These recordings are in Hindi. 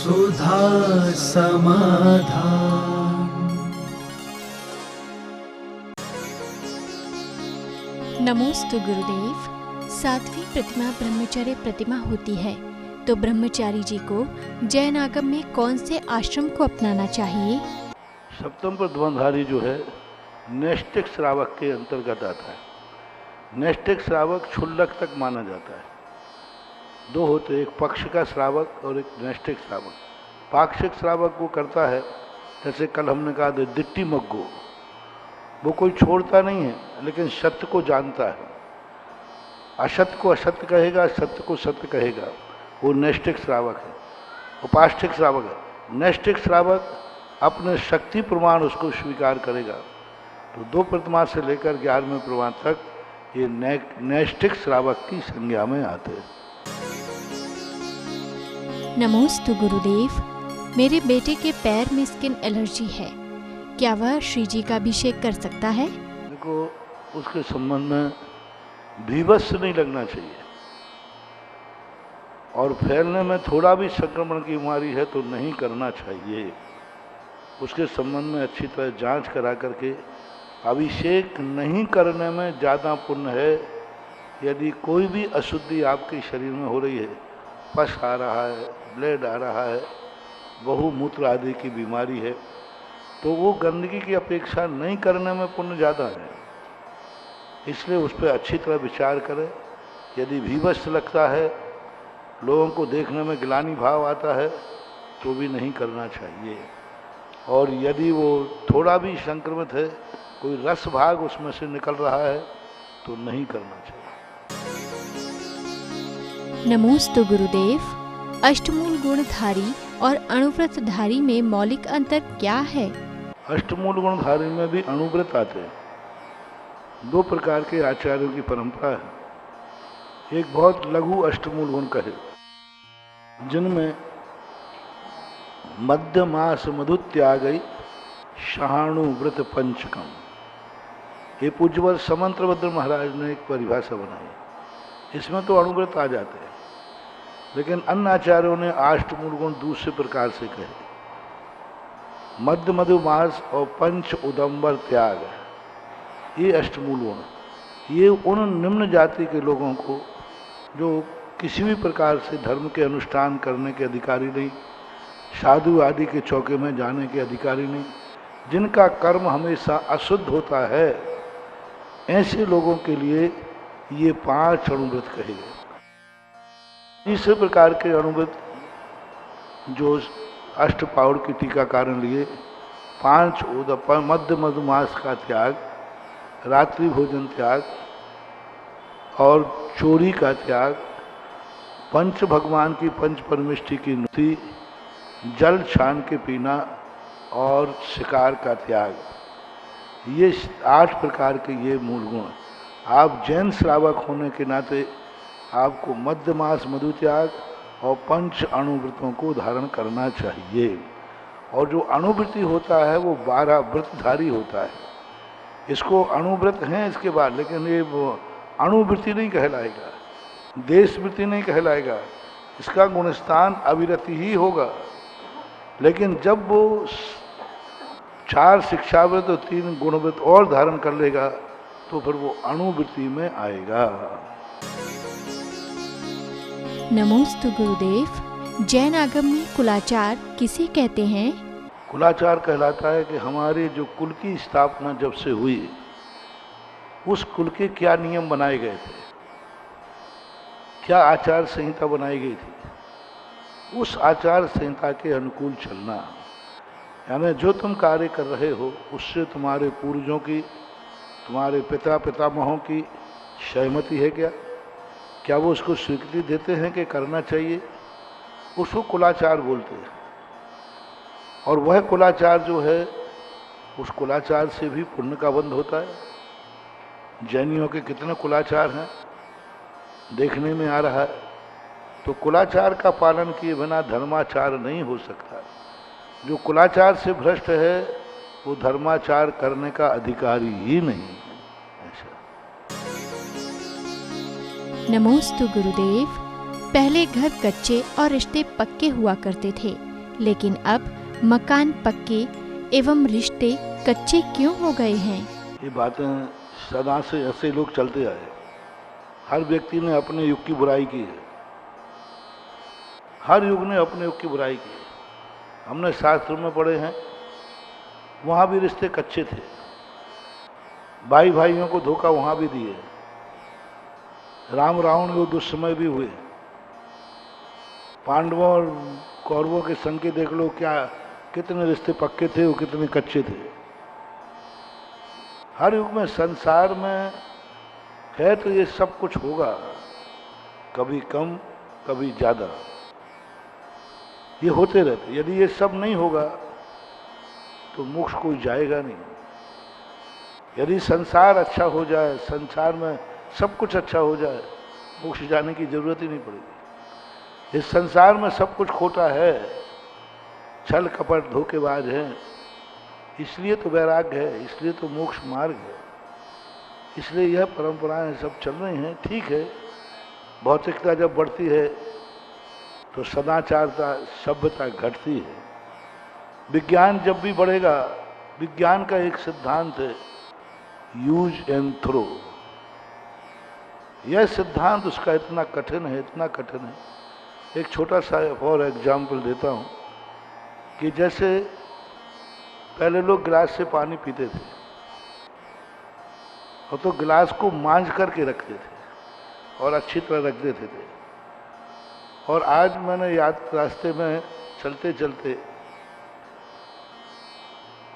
सुधा समाधान। नमोस्तु गुरुदेव। सातवीं प्रतिमा ब्रह्मचर्य प्रतिमा होती है, तो ब्रह्मचारी जी को जैन आगम में कौन से आश्रम को अपनाना चाहिए? सप्तम प्रतिमाधारी जो है नैष्ठिक श्रावक के अंतर्गत आता है। नैष्ठिक श्रावक क्षुल्लक तक माना जाता है। दो होते, एक पक्ष का श्रावक और एक नैष्ठिक श्रावक। पाक्षिक श्रावक वो करता है, जैसे कल हमने कहा था दिट्टी मग्गो, वो कोई छोड़ता नहीं है लेकिन सत्य को जानता है। असत्य को असत्य कहेगा, सत्य को सत्य कहेगा, वो नैष्ठिक श्रावक है। उपाष्टिक श्रावक है। नैष्ठिक श्रावक अपने शक्ति प्रमाण उसको स्वीकार करेगा। तो दो प्रतिमा से लेकर 11वें प्रमाण तक ये नैष्ठिक श्रावक की संज्ञा में आते हैं। नमोस्तु गुरुदेव। मेरे बेटे के पैर में स्किन एलर्जी है, क्या वह श्री जी का अभिषेक कर सकता है? देखो, उसके संबंध में भीभत्स नहीं लगना चाहिए, और फैलने में थोड़ा भी संक्रमण की बीमारी है तो नहीं करना चाहिए। उसके संबंध में अच्छी तरह जांच करा करके अभिषेक नहीं करने में ज़्यादा पुण्य है। यदि कोई भी अशुद्धि आपके शरीर में हो रही है, पस आ रहा है, ब्लड आ रहा है, बहुमूत्र आदि की बीमारी है, तो वो गंदगी की अपेक्षा नहीं करने में पुण्य ज़्यादा है। इसलिए उस पर अच्छी तरह विचार करें। यदि भीभत्स लगता है, लोगों को देखने में ग्लानि भाव आता है, तो भी नहीं करना चाहिए। और यदि वो थोड़ा भी संक्रमित है, कोई रस भाग उसमें से निकल रहा है, तो नहीं करना चाहिए। नमोस्तु गुरुदेव। अष्टमूल गुणधारी और अणुव्रत धारी में मौलिक अंतर क्या है? अष्टमूल गुणधारी में भी अणुव्रत आते हैं। दो प्रकार के आचार्यों की परंपरा है। एक बहुत लघु अष्टमूल गुण कहे, जिनमें मध्य मास मधु त्यागई शहाणु व्रत पंचकम, ये पूज्यवर समंत्रभद्र महाराज ने एक परिभाषा बनाई। इसमें तो अणुव्रत आ जाते हैं, लेकिन अन्य आचार्यों ने अष्टमूल गुण दूसरे प्रकार से कहे। मध्य मधुमास और पंच उदंबर त्याग, ये अष्टमूल गुण, ये उन निम्न जाति के लोगों को जो किसी भी प्रकार से धर्म के अनुष्ठान करने के अधिकारी नहीं, साधु आदि के चौके में जाने के अधिकारी नहीं, जिनका कर्म हमेशा अशुद्ध होता है, ऐसे लोगों के लिए ये 5 अणुव्रत कहे गए। तीसरे प्रकार के अणुव्रत जो अष्टपाउर की टीकाकार ने लिए, 5 मध्य मधुमास का त्याग, रात्रि भोजन त्याग और चोरी का त्याग, पंच भगवान की पंच परमिष्टि की नुति, जल छान के पीना और शिकार का त्याग, ये 8 प्रकार के ये मूल गुण। आप जैन श्रावक होने के नाते आपको मध्य मास मधु त्याग और पंच अणुव्रतों को धारण करना चाहिए। और जो अणुव्रति होता है वो 12 व्रतधारी होता है। इसको अणुव्रत हैं इसके बाद, लेकिन ये अणुव्रति नहीं कहलाएगा, देशव्रति नहीं कहलाएगा। इसका गुणस्थान अविरति ही होगा। लेकिन जब वो 4 शिक्षाव्रत और 3 गुणव्रत और धारण कर लेगा, तो फिर वो अणुव्रति में आएगा। नमोस्तु गुरुदेव। जैन आगम में कुलाचार किसे कहते हैं? कुलाचार कहलाता है कि हमारे जो कुल की स्थापना जब से हुई, उस कुल के क्या नियम बनाए गए थे, क्या आचार संहिता बनाई गई थी, उस आचार संहिता के अनुकूल चलना। यानी जो तुम कार्य कर रहे हो, उससे तुम्हारे पूर्वजों की, तुम्हारे पिता पितामहों की सहमति है क्या वो उसको स्वीकृति देते हैं कि करना चाहिए, उसको कुलाचार बोलते हैं। और वह कुलाचार जो है, उस कुलाचार से भी पुण्य का बंध होता है। जैनियों के कितने कुलाचार हैं देखने में आ रहा है। तो कुलाचार का पालन किए बिना धर्माचार नहीं हो सकता। जो कुलाचार से भ्रष्ट है, वो धर्माचार करने का अधिकारी ही नहीं है। नमोस्तु गुरुदेव। पहले घर कच्चे और रिश्ते पक्के हुआ करते थे, लेकिन अब मकान पक्के एवं रिश्ते कच्चे क्यों हो गए हैं? ये बातें सदा से ऐसे लोग चलते आए। हर व्यक्ति ने अपने युग की बुराई की है, हर युग ने अपने युग की बुराई की है। हमने शास्त्र में पढ़े हैं, वहाँ भी रिश्ते कच्चे थे, भाई भाइयों को धोखा वहाँ भी दिए, राम रावण युद्ध उस समय भी हुए। पांडवों और कौरवों के संग के देख लो, क्या कितने रिश्ते पक्के थे और कितने कच्चे थे। हर युग में संसार में है तो ये सब कुछ होगा, कभी कम कभी ज़्यादा, ये होते रहते। यदि ये सब नहीं होगा तो मोक्ष कोई जाएगा नहीं। यदि संसार अच्छा हो जाए, संसार में सब कुछ अच्छा हो जाए, मोक्ष जाने की जरूरत ही नहीं पड़ेगी। इस संसार में सब कुछ खोटा है, छल कपट धोखेबाज है, इसलिए तो वैराग्य है, इसलिए तो मोक्ष मार्ग है, इसलिए यह परंपराएं सब चल रही हैं। ठीक है, भौतिकता जब बढ़ती है तो सदाचारता सभ्यता घटती है। विज्ञान जब भी बढ़ेगा, विज्ञान का एक सिद्धांत है यूज एंड थ्रो। यह सिद्धांत उसका इतना कठिन है, इतना कठिन है। एक छोटा सा और एग्जाम्पल देता हूँ कि जैसे पहले लोग गिलास से पानी पीते थे और तो गिलास को मांझ करके रखते थे और अच्छी तरह रख देते थे। और आज मैंने याद रास्ते में चलते चलते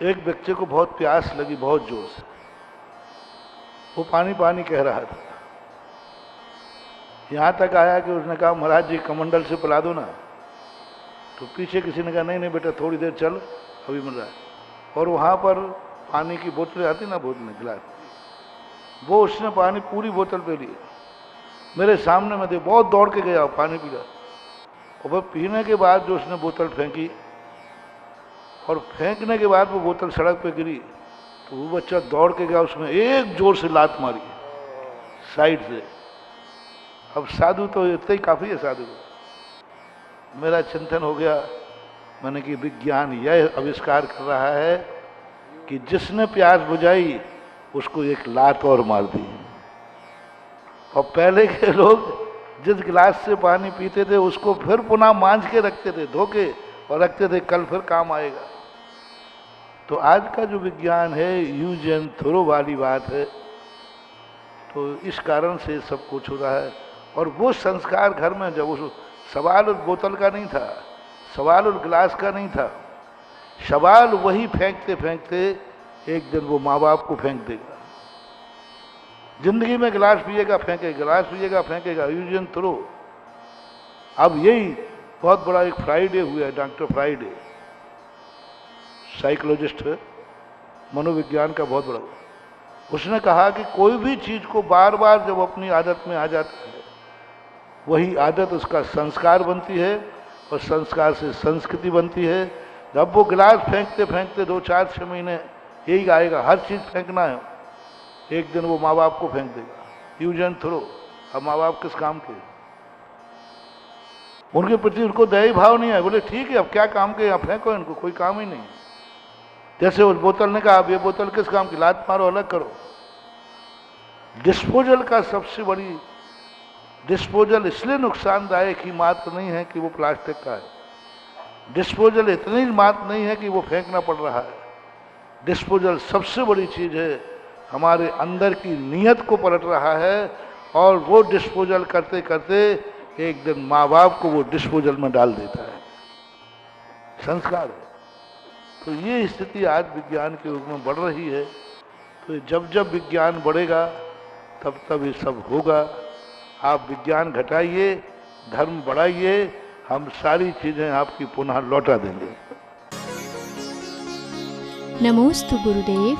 एक व्यक्ति को बहुत प्यास लगी, बहुत जोर से, वो पानी पानी कह रहा था। यहाँ तक आया कि उसने कहा महाराज जी कमंडल से पिला दो ना। तो पीछे किसी ने कहा नहीं नहीं बेटा थोड़ी देर चल, अभी मिल रहा है। और वहाँ पर पानी की बोतलें आती ना, बोतलें गिलास, वो उसने पानी पूरी बोतल पे ली, मेरे सामने में थे, बहुत दौड़ के गया पानी पी रहा। और वह पीने के बाद जो उसने बोतल फेंकी और फेंकने के बाद वो बोतल सड़क पे गिरी, तो वो बच्चा दौड़ के गया, उसमें एक जोर से लात मारी साइड से। अब साधु तो इतना ही काफ़ी है साधु को। मेरा चिंतन हो गया, मैंने कि विज्ञान यह आविष्कार कर रहा है कि जिसने प्यास बुझाई उसको एक लात और मार दी। और पहले के लोग जिस गिलास से पानी पीते थे उसको फिर पुनः मांझ के रखते थे, धो के, और रखते थे, कल फिर काम आएगा। तो आज का जो विज्ञान है यूज एंड थ्रो वाली बात है, तो इस कारण से सब कुछ हो रहा है। और वो संस्कार घर में, जब उस सवाल उस बोतल का नहीं था, सवाल उस गिलास का नहीं था, सवाल वही फेंकते फेंकते एक दिन वो माँ बाप को फेंक देगा। जिंदगी में गिलास पिएगा फेंकेगा, गिलास पिएगा फेंकेगा, यूज एंड थ्रो। अब यही बहुत बड़ा एक फ्राइडे हुआ है, डॉक्टर फ्राइडे साइकोलॉजिस्ट है, मनोविज्ञान का बहुत बड़ा। उसने कहा कि कोई भी चीज को बार बार जब अपनी आदत में आ जाता है, वही आदत उसका संस्कार बनती है और संस्कार से संस्कृति बनती है। जब वो गिलास फेंकते फेंकते 2-4-6 महीने यही आएगा, हर चीज फेंकना है, एक दिन वो माँ बाप को फेंक देगा, यूज एंड थ्रो। अब माँ बाप किस काम के, उनके प्रति उनको दया भाव नहीं है। बोले ठीक है अब क्या काम के, यहाँ फेंको इनको, कोई काम ही नहीं। जैसे उस बोतल ने कहा अब ये बोतल किस काम की, लात मारो अलग करो। डिस्पोजल का सबसे बड़ी, डिस्पोजल इसलिए नुकसानदायक ही मात्र नहीं है कि वो प्लास्टिक का है, डिस्पोजल इतनी मात्र नहीं है कि वो फेंकना पड़ रहा है। डिस्पोजल सबसे बड़ी चीज है, हमारे अंदर की नीयत को पलट रहा है। और वो डिस्पोजल करते करते एक दिन माँ बाप को वो डिस्पोजल में डाल देता है, संस्कार है। तो ये स्थिति आज विज्ञान के रूप में बढ़ रही है। तो जब जब विज्ञान बढ़ेगा तब तब ये सब होगा। आप विज्ञान घटाइए, धर्म बढ़ाइए, हम सारी चीजें आपकी पुनः लौटा देंगे। नमोस्तु गुरुदेव।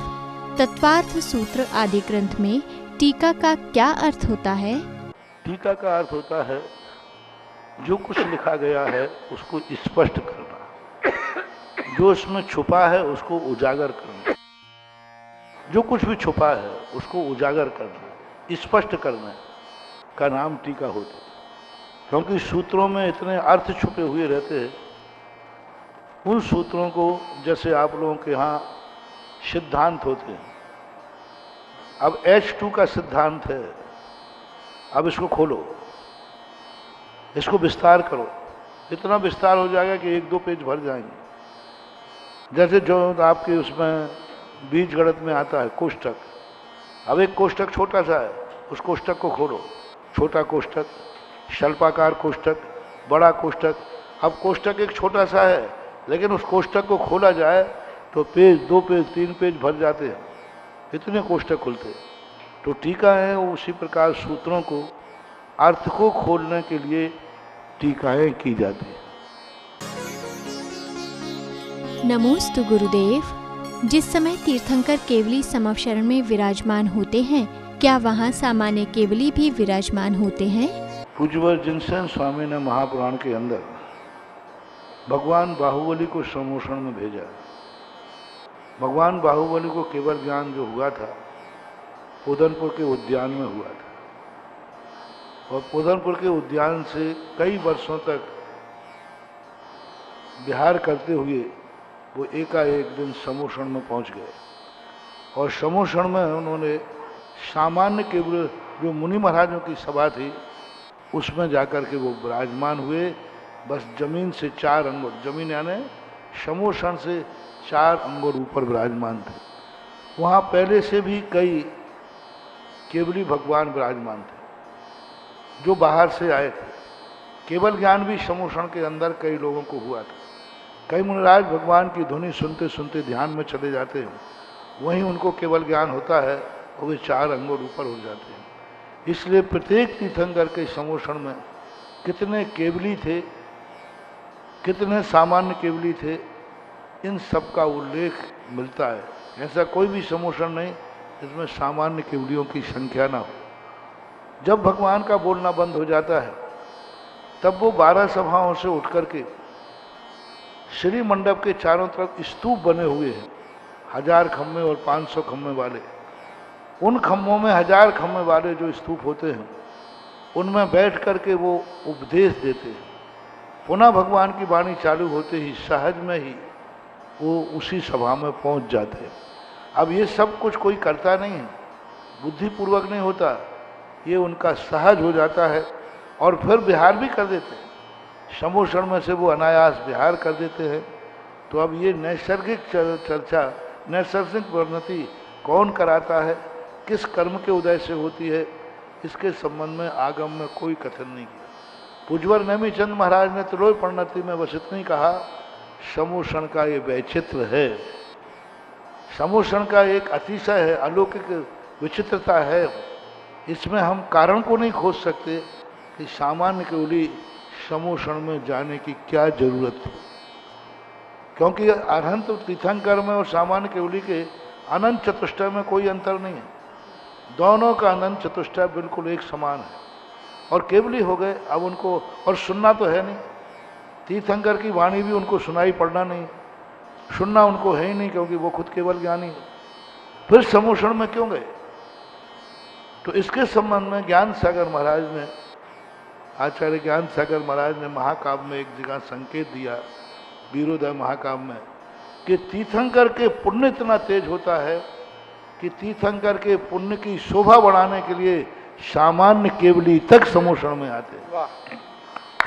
तत्वार्थ सूत्र आदि ग्रंथ में टीका का क्या अर्थ होता है? टीका का अर्थ होता है जो कुछ लिखा गया है उसको स्पष्ट करना, जो उसमें छुपा है उसको उजागर करना, जो कुछ भी छुपा है उसको उजागर करना, स्पष्ट करना का नाम टीका होता है। क्योंकि सूत्रों में इतने अर्थ छुपे हुए रहते हैं उन सूत्रों को, जैसे आप लोगों के यहाँ सिद्धांत होते हैं, अब H2 का सिद्धांत है, अब इसको खोलो, इसको विस्तार करो, इतना विस्तार हो जाएगा कि 1-2 पेज भर जाएंगे। जैसे जो आपके उसमें बीज गणित में आता है कोष्ठक, अब एक कोष्ठक छोटा सा है, उस कोष्ठक को खोलो, छोटा कोष्ठक, शल्पाकार कोष्ठक, बड़ा कोष्ठक। अब कोष्ठक एक छोटा सा है, लेकिन उस कोष्ठक को खोला जाए तो पेज, 2 पेज, 3 पेज भर जाते हैं, इतने कोष्ठक खुलते हैं। तो टीका है उसी प्रकार सूत्रों को, अर्थ को खोलने के लिए टीकाएं की जाती हैं। नमोस्तु गुरुदेव। जिस समय तीर्थंकर केवली समवशरण में विराजमान होते हैं, क्या वहाँ सामान्य केवली भी विराजमान होते हैं? पूज्यवर जिनसेन स्वामी ने महापुराण के अंदर भगवान बाहुबली को समोषण में भेजा। भगवान बाहुबली को केवल ज्ञान जो हुआ था पूदनपुर के उद्यान में हुआ था, और पूदनपुर के उद्यान से कई वर्षों तक विहार करते हुए वो एकाएक दिन समोषण में पहुंच गए, और समोषण में उन्होंने सामान्य केवल जो मुनि महाराजों की सभा थी उसमें जाकर के वो विराजमान हुए। बस जमीन से 4 अंगुर, जमीन यानी समोषण से 4 अंगुर ऊपर विराजमान थे। वहाँ पहले से भी कई केवली भगवान विराजमान थे जो बाहर से आए थे। केवल ज्ञान भी समोषण के अंदर कई लोगों को हुआ था। कई मुनिराज भगवान की ध्वनि सुनते सुनते ध्यान में चले जाते हैं, वहीं उनको केवल ज्ञान होता है और वे 4 अंगुर ऊपर हो जाते हैं। इसलिए प्रत्येक तीर्थंकर के समोषण में कितने केवली थे, कितने सामान्य केवली थे, इन सब का उल्लेख मिलता है। ऐसा कोई भी समोषण नहीं जिसमें सामान्य केवलियों की संख्या ना हो। जब भगवान का बोलना बंद हो जाता है तब वो 12 सभाओं से उठ करके श्री मंडप के चारों तरफ स्तूप बने हुए हैं, 1000 खम्भे और 500 खम्भे वाले। उन खम्भों में 1000 खम्भे वाले जो स्तूप होते हैं उनमें बैठ करके वो उपदेश देते हैं। पुनः भगवान की वाणी चालू होते ही सहज में ही वो उसी सभा में पहुंच जाते हैं। अब ये सब कुछ कोई करता नहीं है, बुद्धिपूर्वक नहीं होता, ये उनका सहज हो जाता है और फिर विहार भी कर देते हैं। समोषण में से वो अनायास विहार कर देते हैं। तो अब ये नैसर्गिक चर्चा, नैसर्गिक वर्णति कौन कराता है, किस कर्म के उदय से होती है, इसके संबंध में आगम में कोई कथन नहीं किया। पूज्यवर नेमिचंद महाराज ने त्रिलोक प्रणति में बस इतना ही कहा, समोषण का ये वैचित्र है, समोषण का एक अतिशय है, अलौकिक विचित्रता है। इसमें हम कारण को नहीं खोज सकते कि सामान्य केवली समोषण में जाने की क्या जरूरत है, क्योंकि अरहंत तीर्थंकर में और सामान्य केवली के अनंत चतुष्टय में कोई अंतर नहीं है। दोनों का अनंत चतुष्टय बिल्कुल एक समान है। और केवली हो गए, अब उनको और सुनना तो है नहीं, तीर्थंकर की वाणी भी उनको सुनाई पड़ना नहीं, सुनना उनको है ही नहीं, क्योंकि वो खुद केवल ज्ञानी है। फिर समोषण में क्यों गए? तो इसके संबंध में ज्ञान सागर महाराज ने, आचार्य ज्ञान सागर महाराज ने महाकाव्य में एक जगह संकेत दिया, वीरोदय महाकाव्य में, कि तीर्थंकर के पुण्य इतना तेज होता है कि तीर्थंकर के पुण्य की शोभा बढ़ाने के लिए सामान्य केवली तक समोषण में आते हैं।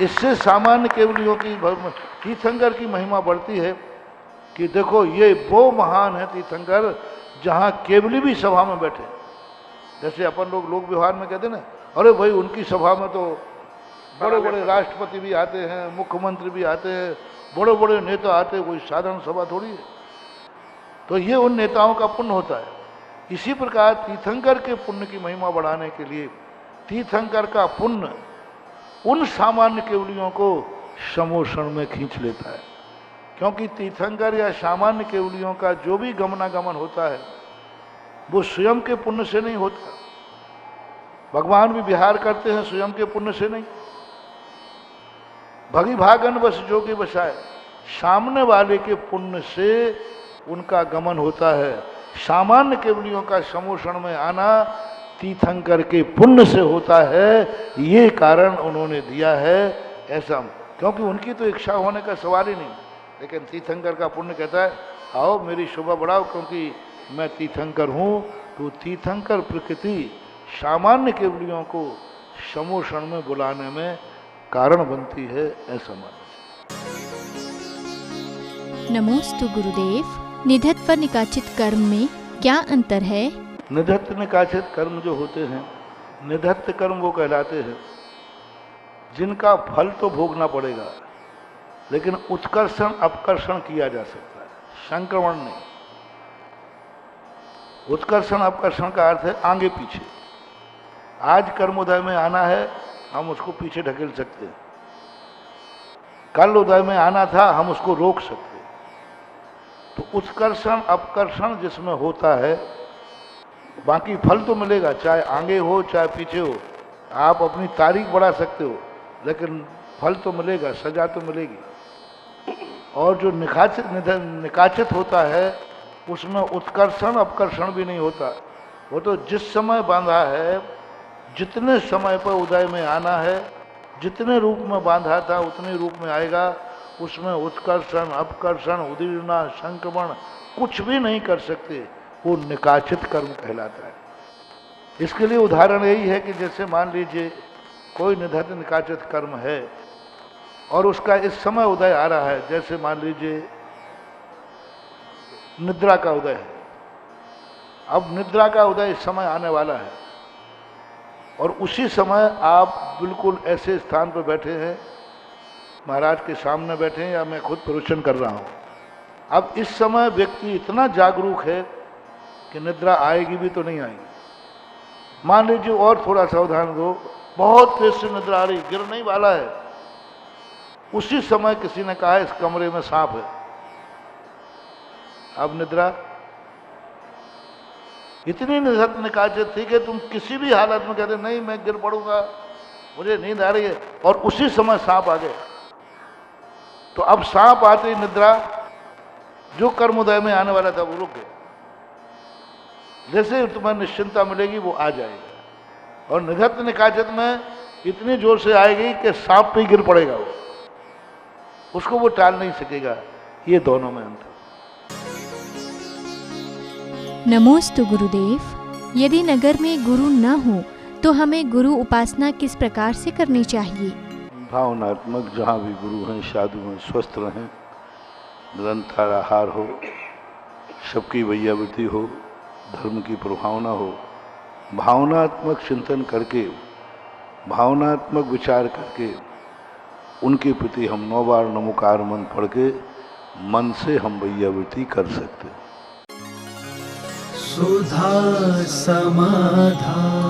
इससे सामान्य केवलियों की, तीर्थंकर की महिमा बढ़ती है कि देखो ये वो महान है तीर्थंकर जहाँ केवली भी सभा में बैठे। जैसे अपन लोग व्यवहार में कहते हैं ना, अरे भाई उनकी सभा में तो बड़े बड़े राष्ट्रपति भी आते हैं, मुख्यमंत्री भी आते हैं, बड़े बड़े नेता आते हैं, कोई साधारण सभा थोड़ी है। तो ये उन नेताओं का पुण्य होता है। इसी प्रकार तीर्थंकर के पुण्य की महिमा बढ़ाने के लिए तीर्थंकर का पुण्य उन सामान्य केवलियों को समोषण में खींच लेता है, क्योंकि तीर्थंकर या सामान्य केवलियों का जो भी गमनागमन होता है वो स्वयं के पुण्य से नहीं होता। भगवान भी विहार करते हैं स्वयं के पुण्य से नहीं। भगी भागन बस जोगी बसाए, सामने वाले के पुण्य से उनका गमन होता है। सामान्य केवलियों का समोषण में आना तीर्थंकर के पुण्य से होता है, ये कारण उन्होंने दिया है ऐसा, क्योंकि उनकी तो इच्छा होने का सवाल ही नहीं। लेकिन तीर्थंकर का पुण्य कहता है आओ मेरी शोभा बढ़ाओ, क्योंकि मैं तीर्थंकर हूँ। तो तीर्थंकर प्रकृति सामान्य केवलियों को समोषण में बुलाने में कारण बनती है, ऐसा मानो। नमोस्तु गुरुदेव। निधत्व निकाचित कर्म में क्या अंतर है? निधत्त निकाचित कर्म जो होते हैं, निधत्त कर्म वो कहलाते हैं जिनका फल तो भोगना पड़ेगा, लेकिन उत्कर्षण अपकर्षण किया जा सकता है, संक्रमण नहीं। उत्कर्षण अपकर्षण का अर्थ है आगे पीछे। आज कर्मोदय में आना है, हम उसको पीछे ढकेल सकते हैं। कल उदय में आना था, हम उसको रोक सकते हैं। तो उत्कर्षण अपकर्षण जिसमें होता है, बाकी फल तो मिलेगा, चाहे आगे हो चाहे पीछे हो। आप अपनी तारीख बढ़ा सकते हो, लेकिन फल तो मिलेगा, सजा तो मिलेगी। और जो निकाचित होता है उसमें उत्कर्षण अपकर्षण भी नहीं होता। वो तो जिस समय बांधा है, जितने समय पर उदय में आना है, जितने रूप में बांधा था उतने रूप में आएगा। उसमें उत्कर्षण अपकर्षण उदीर्णा संक्रमण कुछ भी नहीं कर सकते। वो निकाचित कर्म कहलाता है। इसके लिए उदाहरण यही है कि जैसे मान लीजिए कोई निधत्त निकाचित कर्म है और उसका इस समय उदय आ रहा है, जैसे मान लीजिए निद्रा का उदय है। अब निद्रा का उदय इस समय आने वाला है और उसी समय आप बिल्कुल ऐसे स्थान पर बैठे हैं, महाराज के सामने बैठे हैं या मैं खुद प्रवचन कर रहा हूँ। अब इस समय व्यक्ति इतना जागरूक है कि निद्रा आएगी भी तो नहीं आएगी। मान लीजिए और थोड़ा सावधान दो, बहुत तेज से निद्रा आ रही, गिरने ही वाला है। उसी समय किसी ने कहा इस कमरे में सांप है। अब निद्रा इतनी निधत्त निकाचित थी कि तुम किसी भी हालत में कहते नहीं मैं गिर पड़ूंगा, मुझे नींद आ रही है, और उसी समय सांप आ गया। तो अब सांप आते ही निद्रा जो कर्मोदय में आने वाला था वो रुक गया। जैसे ही तुम्हें निश्चिंता मिलेगी वो आ जाएगा। और निधत्त निकाचित में इतनी जोर से आएगी कि सांप पे ही गिर पड़ेगा, वो उसको वो टाल नहीं सकेगा। ये दोनों में अंतर। नमोस्तु गुरुदेव। यदि नगर में गुरु न हो तो हमें गुरु उपासना किस प्रकार से करनी चाहिए? भावनात्मक, जहाँ भी गुरु हैं साधु हैं, स्वस्थ रहें, निरंतर आहार हो, सबकी वैयावृत्ति हो, धर्म की प्रभावना हो, भावनात्मक चिंतन करके, भावनात्मक विचार करके उनके प्रति हम 9 बार नमोकार मन पढ़ के मन से हम वैयावृत्ति कर सकते हैं। सुधा समाधान।